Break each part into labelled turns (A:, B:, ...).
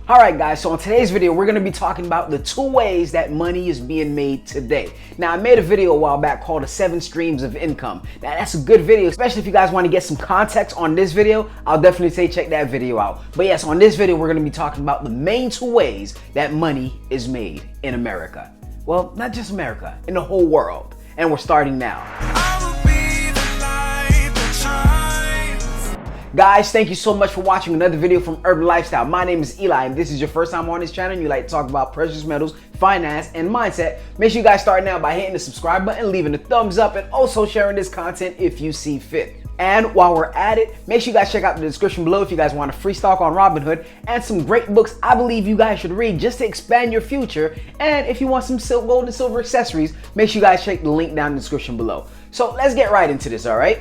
A: Alright guys, so in today's video, we're going to be talking about the 2 ways that money is being made today. Now, I made a video a while back called the 7 Streams of Income. Now, that's a good video, especially if you guys want to get some context on this video. I'll definitely say check that video out. But yes, on this video, we're going to be talking about the main 2 ways that money is made in America. Well, not just America, in the whole world. And we're starting now. Guys, thank you so much for watching another video from Urban Lifestyle. My name is Eli, and this is your first time on this channel and you like to talk about precious metals, finance, and mindset. Make sure you guys start now by hitting the subscribe button, leaving a thumbs up, and also sharing this content if you see fit. And while we're at it, make sure you guys check out the description below if you guys want a free stock on Robinhood and some great books I believe you guys should read just to expand your future. And if you want some gold and silver accessories, make sure you guys check the link down in the description below. So let's get right into this, all right?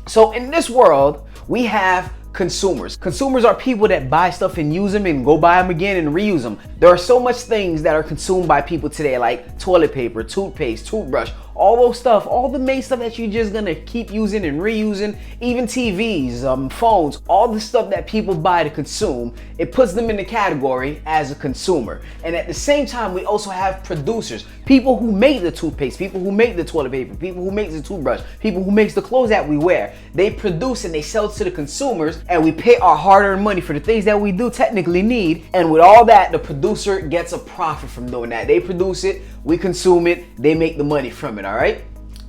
A: So in this world, we have consumers. Consumers are people that buy stuff and use them and go buy them again and reuse them. There are so much things that are consumed by people today, like toilet paper, toothpaste, toothbrush, all those stuff, all the main stuff that you're just gonna keep using and reusing, even TVs, phones, all the stuff that people buy to consume, it puts them in the category as a consumer. And at the same time, we also have producers, people who make the toothpaste, people who make the toilet paper, people who make the toothbrush, people who makes the clothes that we wear. They produce and they sell to the consumers, and we pay our hard-earned money for the things that we do technically need. And with all that, the producer gets a profit from doing that. They produce it, we consume it, they make the money from it, all right?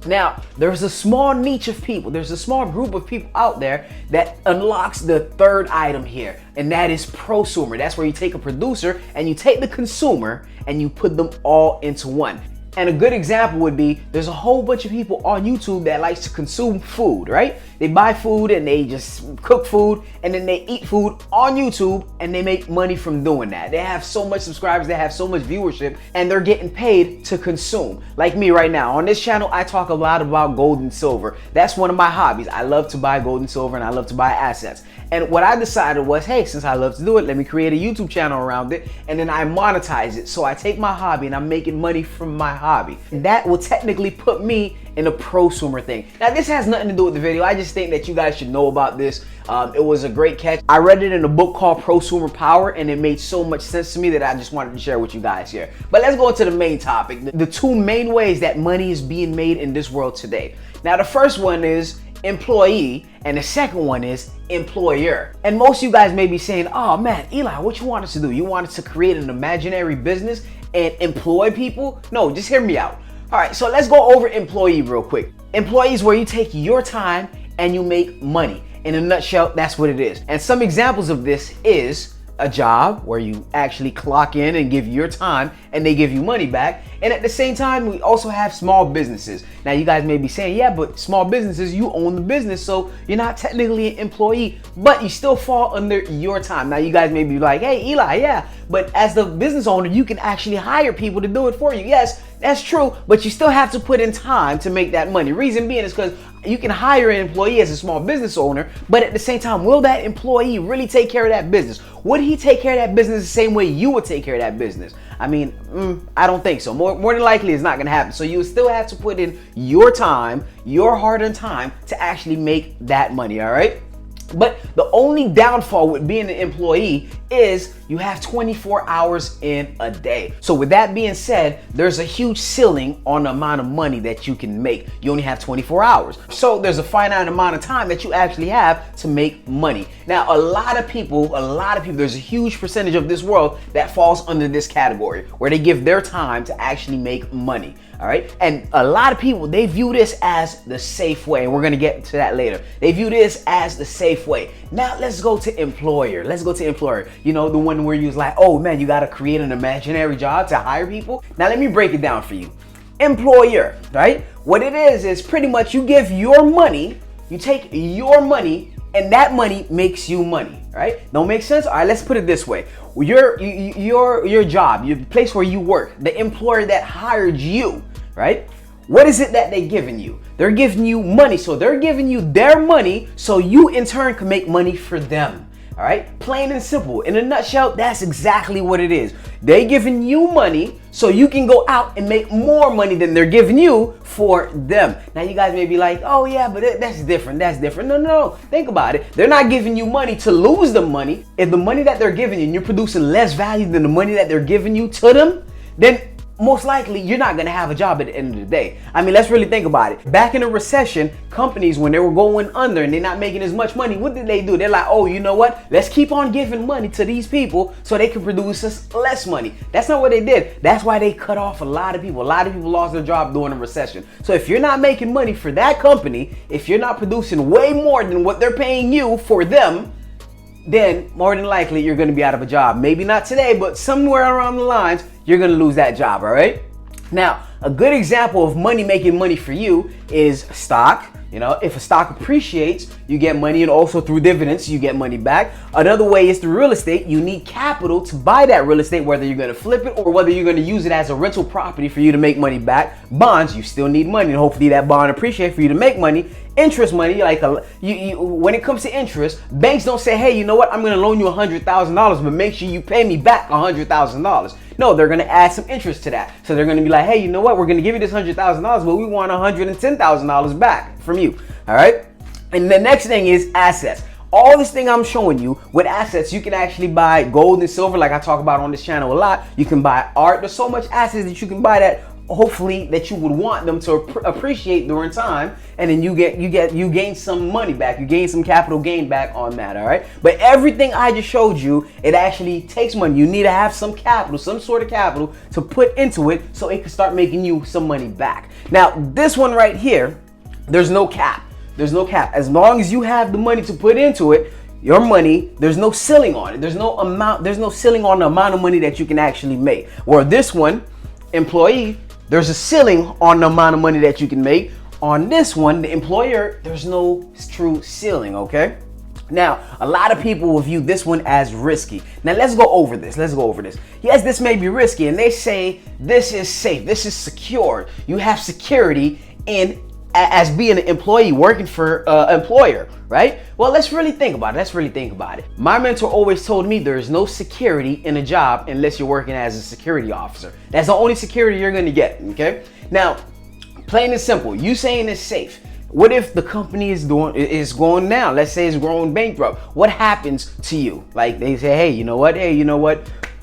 A: Now, there's a small niche of people, there's a small group of people out there that unlocks the third item here, and that is prosumer. That's where you take a producer and you take the consumer and you put them all into one. And a good example would be, there's a whole bunch of people on YouTube that likes to consume food, right? They buy food and they just cook food and then they eat food on YouTube and they make money from doing that. They have so much subscribers, they have so much viewership, and they're getting paid to consume. Like me right now, on this channel, I talk a lot about gold and silver. That's one of my hobbies. I love to buy gold and silver and I love to buy assets. And what I decided was, hey, since I love to do it, let me create a YouTube channel around it, and then I monetize it. So I take my hobby and I'm making money from my hobby. And that will technically put me in a prosumer thing. Now, this has nothing to do with the video. I just think that you guys should know about this. It was a great catch. I read it in a book called Prosumer Power, and it made so much sense to me that I just wanted to share with you guys here. But let's go into the main topic, the 2 main ways that money is being made in this world today. Now, the first one is employee, and the second one is employer. And most of you guys may be saying, oh man, Eli, what you want us to do? You want us to create an imaginary business and employ people? No, just hear me out. All right, so let's go over employee real quick. Employee is where you take your time and you make money. In a nutshell, that's what it is. And some examples of this is a job where you actually clock in and give your time and they give you money back. And at the same time, we also have small businesses. Now, you guys may be saying, yeah, but small businesses, you own the business, so you're not technically an employee, but you still fall under your time. Now, you guys may be like, hey, Eli, yeah, but as the business owner, you can actually hire people to do it for you. Yes, that's true, but you still have to put in time to make that money. Reason being is because you can hire an employee as a small business owner, but at the same time, will that employee really take care of that business? Would he take care of that business the same way you would take care of that business? I mean, I don't think so. More than likely, it's not gonna happen. So you still have to put in your time, your hard-earned time to actually make that money, all right? But the only downfall with being an employee is you have 24 hours in a day. So with that being said, there's a huge ceiling on the amount of money that you can make. You only have 24 hours. So there's a finite amount of time that you actually have to make money. Now, a lot of people, there's a huge percentage of this world that falls under this category where they give their time to actually make money. All right. And a lot of people, they view this as the safe way. And we're going to get to that later. They view this as the safe way. Now let's go to employer. Let's go to employer. You know, the one where you're like, oh man, you got to create an imaginary job to hire people. Now let me break it down for you. Employer, right? What it is pretty much you give your money, you take your money, and that money makes you money, right? Don't make sense? All right, let's put it this way. Your job, your place where you work, the employer that hired you, right? What is it that they're giving you? They're giving you money. So they're giving you their money so you in turn can make money for them. All right, plain and simple. In a nutshell, that's exactly what it is. They giving you money so you can go out and make more money than they're giving you for them. Now you guys may be like, oh yeah, but that's different. That's different. No. Think about it. They're not giving you money to lose the money. If the money that they're giving you and you're producing less value than the money that they're giving you to them, then most likely you're not going to have a job at the end of the day. I mean, let's really think about it. Back in a recession, companies, when they were going under and they're not making as much money, what did they do? They're like, oh, you know what? Let's keep on giving money to these people so they can produce us less money. That's not what they did. That's why they cut off a lot of people. A lot of people lost their job during a recession. So if you're not making money for that company, if you're not producing way more than what they're paying you for them, then more than likely you're going to be out of a job. Maybe not today, but somewhere around the lines, you're going to lose that job, all right? Now, a good example of money making money for you is stock. You know, if a stock appreciates, you get money, and also through dividends, you get money back. Another way is through real estate. You need capital to buy that real estate, whether you're going to flip it or whether you're going to use it as a rental property for you to make money back. Bonds, you still need money, and hopefully that bond appreciates for you to make money. Interest money, like when it comes to interest, banks don't say, hey, you know what, I'm going to loan you $100,000, but make sure you pay me back $100,000. No, they're going to add some interest to that. So they're going to be like, hey, you know what, we're going to give you this $100,000, but we want $110,000 back from you. All right. And the next thing is assets. All this thing I'm showing you with assets, you can actually buy gold and silver, like I talk about on this channel a lot. You can buy art. There's so much assets that you can buy that hopefully that you would want them to appreciate during time, and then you gain some money back, you gain some capital gain back on that. All right, but everything I just showed you, it actually takes money. You need to have some capital, some sort of capital to put into it so it can start making you some money back. Now this one right here, there's no cap. There's no cap. As long as you have the money to put into it, your money, there's no ceiling on it. There's no ceiling on the amount of money that you can actually make. Where this one, employee, there's a ceiling on the amount of money that you can make. On this one, the employer, there's no true ceiling, okay? Now, a lot of people will view this one as risky. Now, let's go over this. Yes, this may be risky, and they say this is safe, this is secure. You have security in as being an employee working for an employer, right? Well, let's really think about it. My mentor always told me there's no security in a job unless you're working as a security officer. That's the only security you're gonna get, okay? Now, plain and simple, you saying it's safe. What if the company is going down? Let's say it's going bankrupt. What happens to you? Like they say, hey, you know what?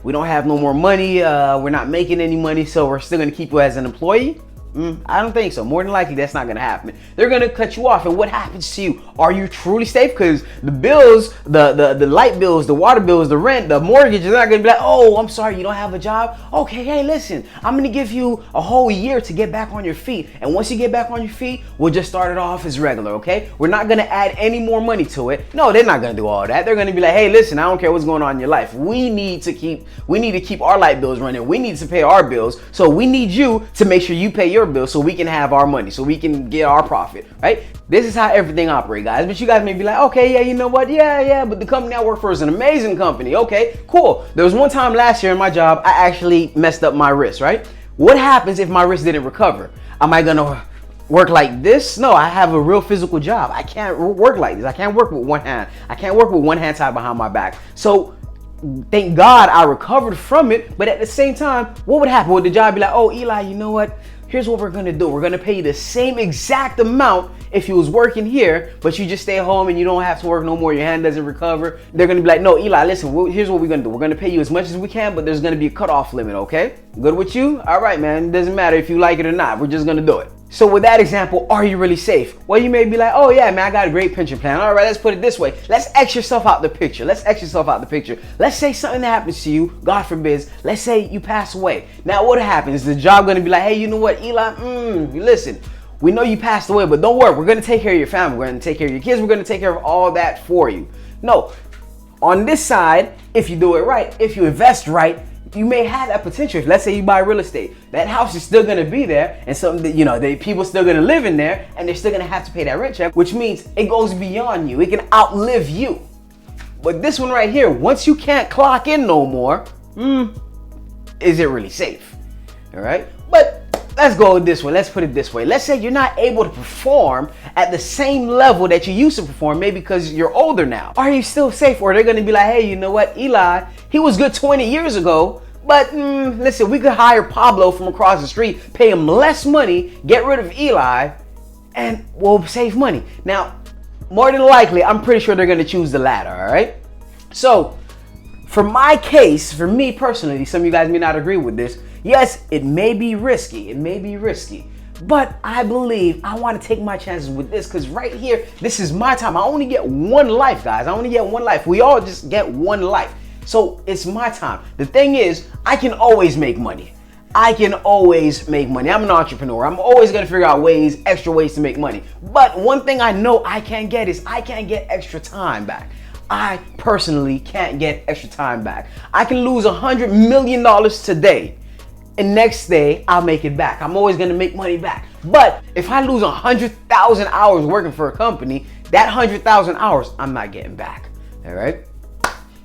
A: We don't have no more money. We're not making any money, so we're still gonna keep you as an employee? I don't think so. More than likely, that's not going to happen. They're going to cut you off. And what happens to you? Are you truly safe? Because the bills, the light bills, the water bills, the rent, the mortgage, is not going to be like, oh, I'm sorry, you don't have a job? Okay, hey, listen, I'm going to give you a whole year to get back on your feet. And once you get back on your feet, we'll just start it off as regular, okay? We're not going to add any more money to it. No, they're not going to do all that. They're going to be like, hey, listen, I don't care what's going on in your life. We need to keep our light bills running. We need to pay our bills. So we need you to make sure you pay your bills so we can have our money, so we can get our profit, right? This is how everything operates, guys. But you guys may be like, okay, yeah, you know what? Yeah, but the company I work for is an amazing company. Okay, cool. There was one time last year in my job, I actually messed up my wrist, right? What happens if my wrist didn't recover? Am I gonna work like this? No, I have a real physical job. I can't work like this. I can't work with one hand. I can't work with one hand tied behind my back. So thank God I recovered from it. But at the same time, what would happen? Would the job be like, oh, Eli, you know what? Here's what we're gonna do. We're gonna pay you the same exact amount if you was working here, but you just stay home and you don't have to work no more. Your hand doesn't recover. They're gonna be like, no, Eli, listen, here's what we're gonna do. We're gonna pay you as much as we can, but there's gonna be a cutoff limit, okay? Good with you? All right, man. It doesn't matter if you like it or not. We're just gonna do it. So with that example, are you really safe? Well, you may be like, oh yeah, man, I got a great pension plan. All right, let's put it this way. Let's X yourself out the picture. Let's say something happens to you, God forbid. Let's say you pass away. Now what happens? Is the job gonna be like, hey, you know what, Eli, listen, we know you passed away, but don't worry, we're gonna take care of your family. We're gonna take care of your kids. We're gonna take care of all that for you. No, on this side, if you do it right, if you invest right, you may have that potential. Let's say you buy real estate, that house is still gonna be there, and something that people still gonna live in there, and they're still gonna have to pay that rent check, which means it goes beyond you. It can outlive you. But this one right here, once you can't clock in no more, is it really safe? All right. But let's go this way. Let's put it this way. Let's say you're not able to perform at the same level that you used to perform, maybe because you're older now. Are you still safe? Or they're going to be like, hey, you know what, Eli, he was good 20 years ago, but listen, we could hire Pablo from across the street, pay him less money, get rid of Eli, and we'll save money. Now, more than likely, I'm pretty sure they're going to choose the latter, all right? So, for my case, for me personally, some of you guys may not agree with this. Yes, it may be risky. It may be risky. But I believe I want to take my chances with this because right here, this is my time. I only get one life, guys. I only get one life. We all just get one life. So it's my time. The thing is, I can always make money. I can always make money. I'm an entrepreneur. I'm always going to figure out ways, extra ways to make money. But one thing I know I can't get is I can't get extra time back. I personally can't get extra time back. I can lose $100 million today, and next day I'll make it back. I'm always gonna make money back. But if I lose 100,000 hours working for a company, that 100,000 hours I'm not getting back. All right.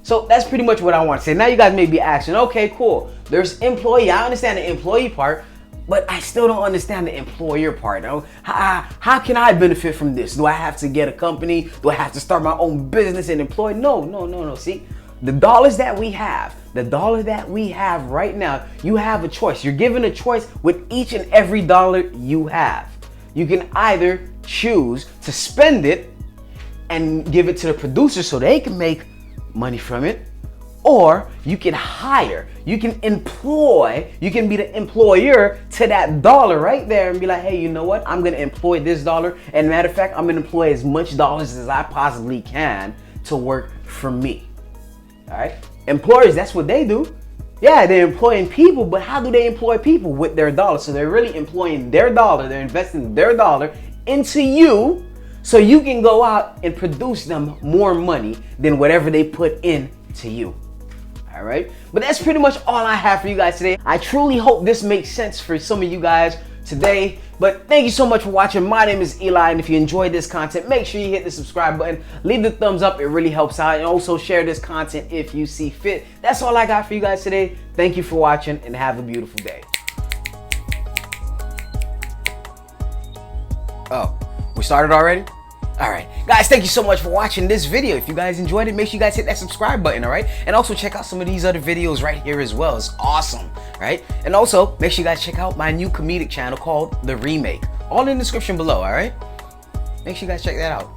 A: So that's pretty much what I want to say. Now you guys may be asking, okay, cool. There's employee. I understand the employee part, but I still don't understand the employer part. How can I benefit from this? Do I have to get a company? Do I have to start my own business and employ? No. See, the dollars that we have right now, you have a choice. You're given a choice with each and every dollar you have. You can either choose to spend it and give it to the producer so they can make money from it, or you can hire, you can employ, you can be the employer to that dollar right there and be like, hey, you know what? I'm gonna employ this dollar. And matter of fact, I'm gonna employ as much dollars as I possibly can to work for me. All right? Employers, that's what they do. Yeah, they're employing people, but how do they employ people? With their dollar. So they're really employing their dollar, they're investing their dollar into you so you can go out and produce them more money than whatever they put in to you. All right, but that's pretty much all I have for you guys today. I truly hope this makes sense for some of you guys today. But thank you so much for watching. My name is Eli, and if you enjoyed this content, make sure you hit the subscribe button, leave the thumbs up, it really helps out, and also share this content if you see fit. That's all I got for you guys today. Thank you for watching, and have a beautiful day. Oh, we started already? All right, guys, thank you so much for watching this video. If you guys enjoyed it, make sure you guys hit that subscribe button, all right? And also check out some of these other videos right here as well. It's awesome, right? And also make sure you guys check out my new comedic channel called The Remake. All in the description below, all right? Make sure you guys check that out.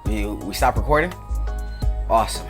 A: We stop recording? Awesome.